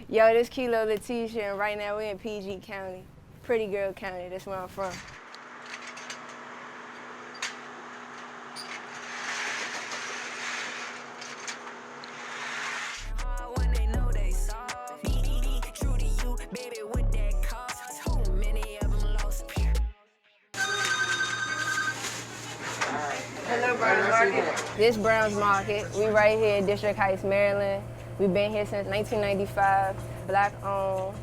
Yo, this Kelow LaTesha, and right now we're in PG County. Pretty Girl County, that's where I'm from. Hello, Browns Market. This Browns Market. We right here in District Heights, Maryland. We've been here since 1995, black owned.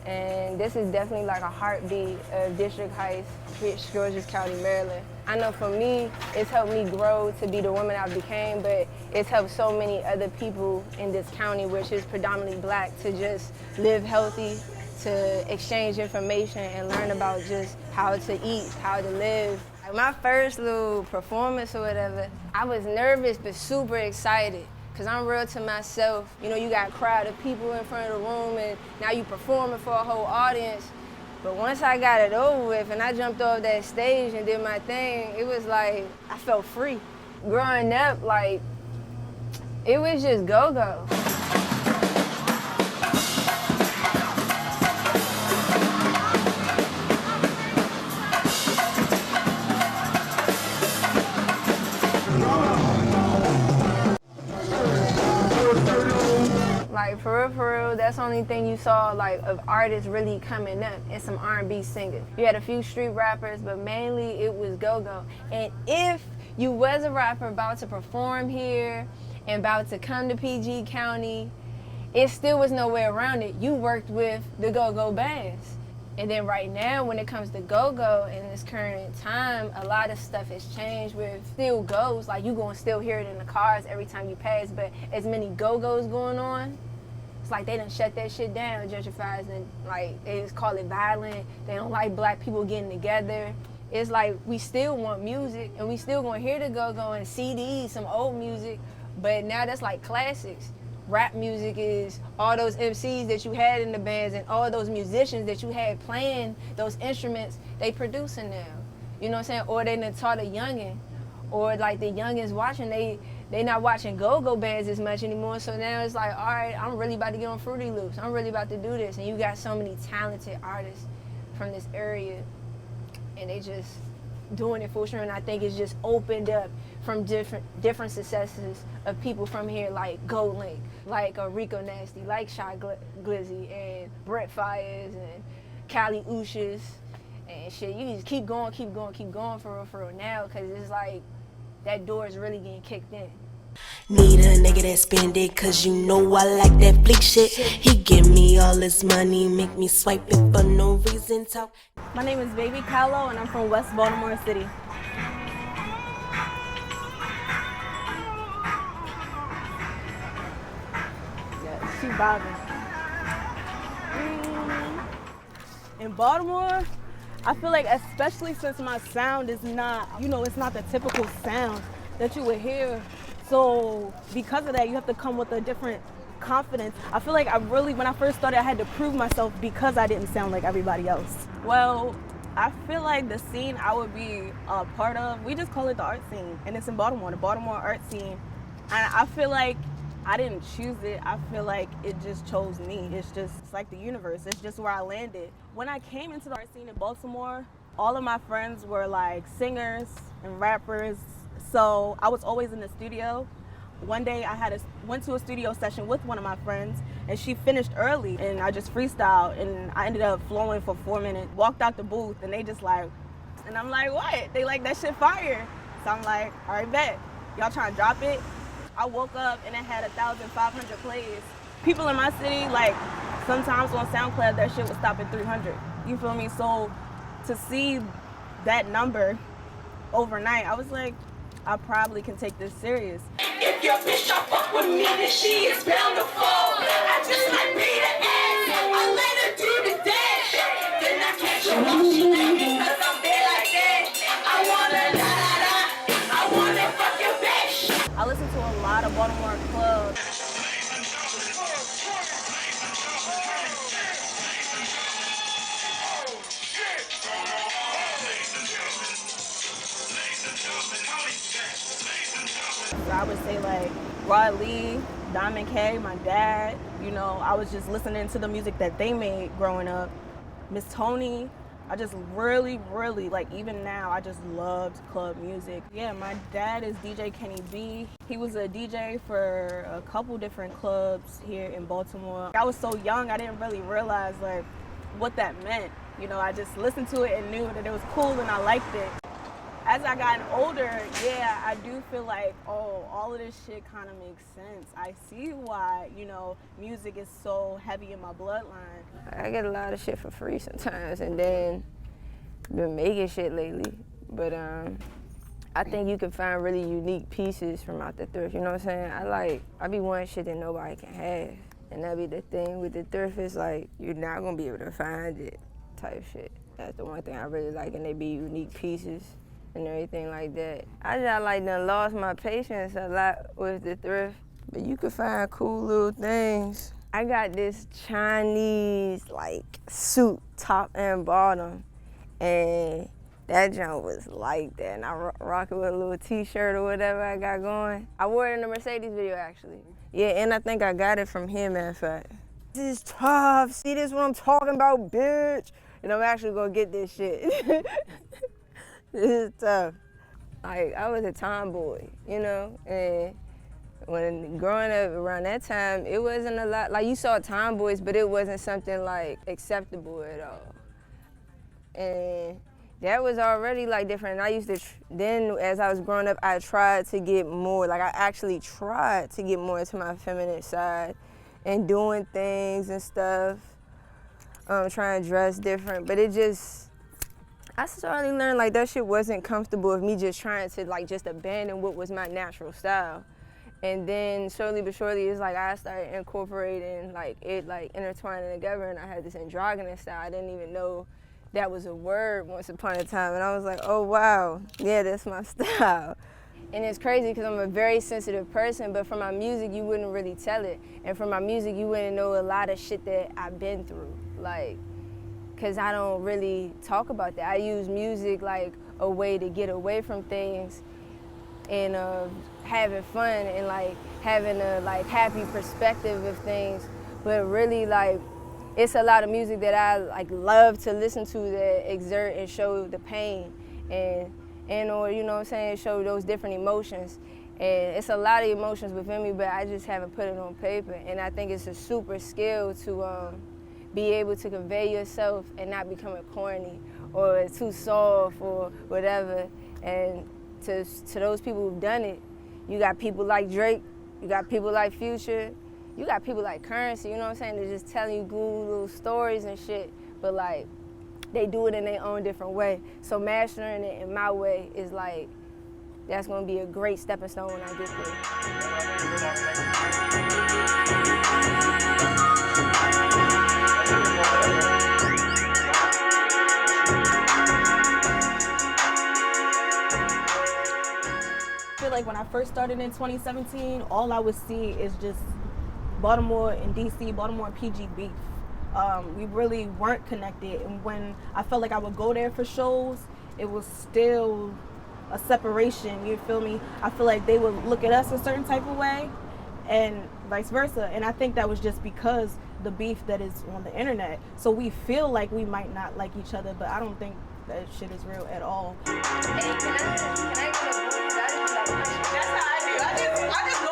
And this is definitely like a heartbeat of District Heights, Prince George's County, Maryland. I know for me, it's helped me grow to be the woman I became, but it's helped so many other people in this county, which is predominantly black, to just live healthy, to exchange information and learn about just how to eat, how to live. Like my first little performance or whatever, I was nervous but super excited. Cause I'm real to myself. You know, you got a crowd of people in front of the room and now you performing for a whole audience. But once I got it over with and I jumped off that stage and did my thing, it was like, I felt free. Growing up, like, it was just go-go. Like for real, that's the only thing you saw like of artists really coming up and some R&B singers. You had a few street rappers, but mainly it was go-go. And if you was a rapper about to perform here and about to come to PG County, it still was no way around it. You worked with the go-go bands. And then right now, when it comes to go-go in this current time, a lot of stuff has changed with still goes. Like you gonna still hear it in the cars every time you pass, but as many go-go's going on, it's like they done shut that shit down, gentrifies, and like they just call it violent. They don't like black people getting together. It's like we still want music and we still gonna hear the go-go and CDs, some old music, but now that's like classics. Rap music is all those MCs that you had in the bands and all those musicians that you had playing those instruments, they producing now. You know what I'm saying? Or they done taught a youngin'. Or like the youngins watching, they not watching go-go bands as much anymore. So now it's like, all right, I'm really about to get on Fruity Loops. I'm really about to do this. And you got so many talented artists from this area and they just doing it for sure. And I think it's just opened up from different successes of people from here, like Gold Link, like Rico Nasty, like Shy Glizzy, and Brett Fires, and Cali Ooshes, and shit. You just keep going for real now, because it's like that door is really getting kicked in. Need a nigga that spend it, cause you know I like that fleek shit. He give me all his money, make me swipe it for no reason. Talk. My name is Baby Kahlo and I'm from West Baltimore City. Yeah, she bobbing. In Baltimore, I feel like, especially since my sound is not, it's not the typical sound that you would hear. So because of that, you have to come with a different confidence. I feel like when I first started, I had to prove myself because I didn't sound like everybody else. Well, I feel like the scene I would be a part of, we just call it the art scene, and it's in Baltimore, the Baltimore art scene. And I feel like I didn't choose it. I feel like it just chose me. It's like the universe. It's just where I landed. When I came into the art scene in Baltimore, all of my friends were like singers and rappers. So I was always in the studio. One day I went to a studio session with one of my friends and she finished early and I just freestyled and I ended up flowing for 4 minutes, walked out the booth and they just like, and I'm like, what? They like, that shit fire. So I'm like, all right, bet. Y'all trying to drop it? I woke up and it had 1,500 plays. People in my city, like sometimes on SoundCloud, that shit would stop at 300. You feel me? So to see that number overnight, I was like, I probably can take this serious. If your bitch don't fuck with me, then she is bound to fall. I just might be the ass. I let her do the dash. Then I catch her while she naked, cause I'm bad like that. I wanna la la la. I wanna fuck your bitch. I listen to a lot of Baltimore clubs. So I would say like Rod Lee, Diamond K, my dad, You know, I was just listening to the music that they made growing up. Miss Tony, I just really, like even now, I just loved club music. Yeah, my dad is DJ Kenny B. He was a DJ for a couple different clubs here in Baltimore. I was so young, I didn't really realize like what that meant. You know, I just listened to it and knew that it was cool and I liked it. As I got older, yeah, I do feel like, oh, all of this shit kind of makes sense. I see why, you know, music is so heavy in my bloodline. I get a lot of shit for free sometimes, and then been making shit lately. But I think you can find really unique pieces from out the thrift, you know what I'm saying? I be wanting shit that nobody can have. And that be the thing with the thrift, is like, you're not gonna be able to find it type shit. That's the one thing I really like, and they be unique pieces and everything like that. I just like done lost my patience a lot with the thrift, but you can find cool little things. I got this Chinese like suit, top and bottom, and that jump was like that, and I rock it with a little t-shirt or whatever I got going. I wore it in the Mercedes video actually. Yeah, and I think I got it from him, matter of fact. This is tough, see this what I'm talking about, bitch? And I'm actually gonna get this shit. This is tough. Like, I was a tomboy, you know? And when growing up around that time, it wasn't a lot, like you saw tomboys, but it wasn't something like acceptable at all. And that was already like different. And I used to, then as I was growing up, I tried to get more, like I actually tried to get more into my feminine side and doing things and stuff, trying to dress different, but it just, I started learning like that shit wasn't comfortable with me just trying to like just abandon what was my natural style. And then slowly but surely, it's like I started incorporating like it like intertwining together, and I had this androgynous style. I didn't even know that was a word once upon a time, and I was like, oh wow, yeah, that's my style. And it's crazy because I'm a very sensitive person, but from my music, you wouldn't really tell it. And from my music, you wouldn't know a lot of shit that I've been through. Like, because I don't really talk about that. I use music like a way to get away from things and having fun and like having a like happy perspective of things. But really like, it's a lot of music that I like love to listen to that exert and show the pain and or, you know what I'm saying, show those different emotions. And it's a lot of emotions within me, but I just haven't put it on paper. And I think it's a super skill to be able to convey yourself and not becoming corny or too soft or whatever. And to those people who've done it, you got people like Drake, you got people like Future, you got people like Currency, you know what I'm saying? They're just telling you cool little stories and shit, but like, they do it in their own different way. So mastering it in my way is like, that's gonna be a great stepping stone when I get I feel like when I first started in 2017, all I would see is just Baltimore and DC, Baltimore and PG beef. We really weren't connected, and when I felt like I would go there for shows, it was still a separation, you feel me? I feel like they would look at us a certain type of way and vice versa, and I think that was just because the beef that is on the internet. So we feel like we might not like each other, but I don't think that shit is real at all. Hey, can I That's how I just go.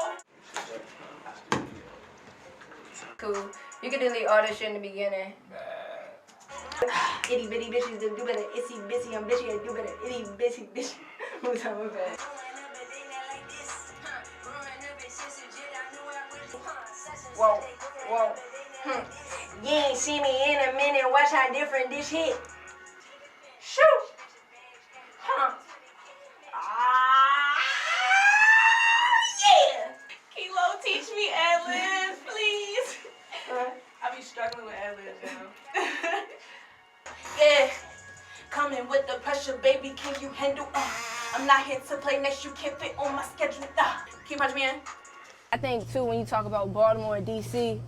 Cool. You can delete all this shit in the beginning. Itty bitty bitches do better. Itsy bitty, I'm bitchy, I do better. Itty bitty bitch. Who's on my bed? Whoa, whoa. You ain't see me in a minute. Watch how different this hit. Shoot. Huh. Yeah. Kelow, teach me ad-libs, please. I be struggling with ad-libs now. Yeah, coming with the pressure, baby, can you handle? I'm not here to play next, you can't fit on my schedule. Keep watching me in. I think too, when you talk about Baltimore and DC,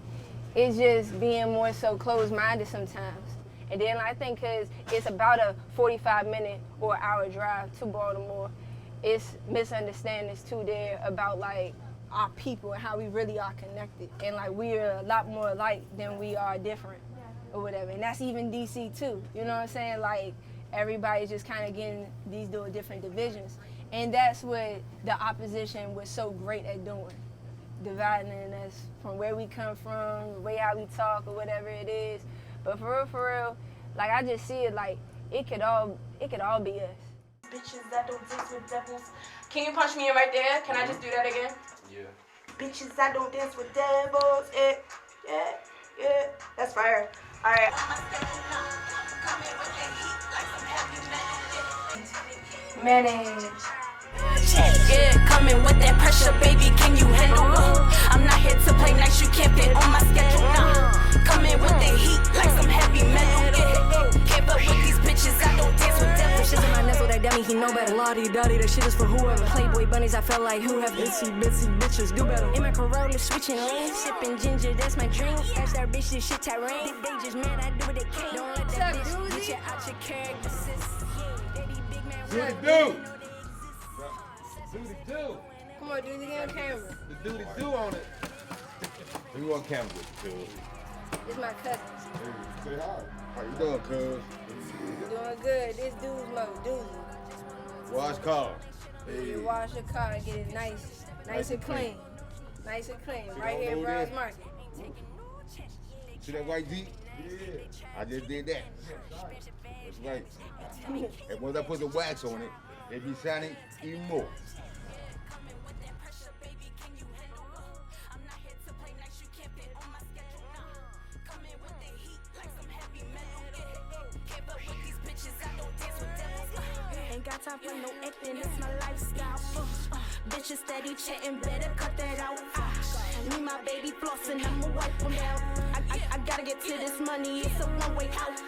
it's just being more so closed-minded sometimes. And then I think because it's about a 45-minute or hour drive to Baltimore, it's misunderstandings too there about like our people and how we really are connected. And like we're a lot more alike than we are different or whatever. And that's even DC too. You know what I'm saying? Like everybody's just kind of getting these little different divisions. And that's what the opposition was so great at doing. Dividing us from where we come from, the way how we talk or whatever it is. But for real, like I just see it like it could all be us. Bitches that don't dance with devils. Can you punch me in right there? Can I just do that again? Yeah. Bitches that don't dance with devils. Yeah. That's fire. All right. Mayonnaise. Yeah, coming with that pressure, baby, can you handle it? I'm not here to play nice, you can't fit on my schedule, nah. Coming with that heat like some heavy metal, yeah. Can't fuck with these bitches, I don't dance with devils. Shit in my nestle, that dummy, he know better. Lottie-dottie, that shit is for whoever. Playboy bunnies, I felt like who have itsy bitsy bitches do better. In my Corolla, switching lanes, sipping ginger, that's my drink. Ask that bitch, this shit Tyrone. They just mad, I do what they can't. Don't let that bitch get you out your character, sis. They be big man, Do the do. Come on, do it again on camera. The do on it. Who you on camera with, cuz? It's my cousin. Hey, say hi. How you doing, cuz? Doing good. This dude's Mo, doozy. Wash car. Hey. You wash your car and get it nice and clean. Nice and clean. See Right that here in load Browns there? Market. See that white Jeep? Yeah. I just did that. That's right. And once I put the wax on it, it be shining even more. Ain't got time for no acting, it's my lifestyle. Bitches steady chatting, better cut that out. Me, my baby flossing, I'ma wipe them out. I gotta get to this money, it's a one-way out.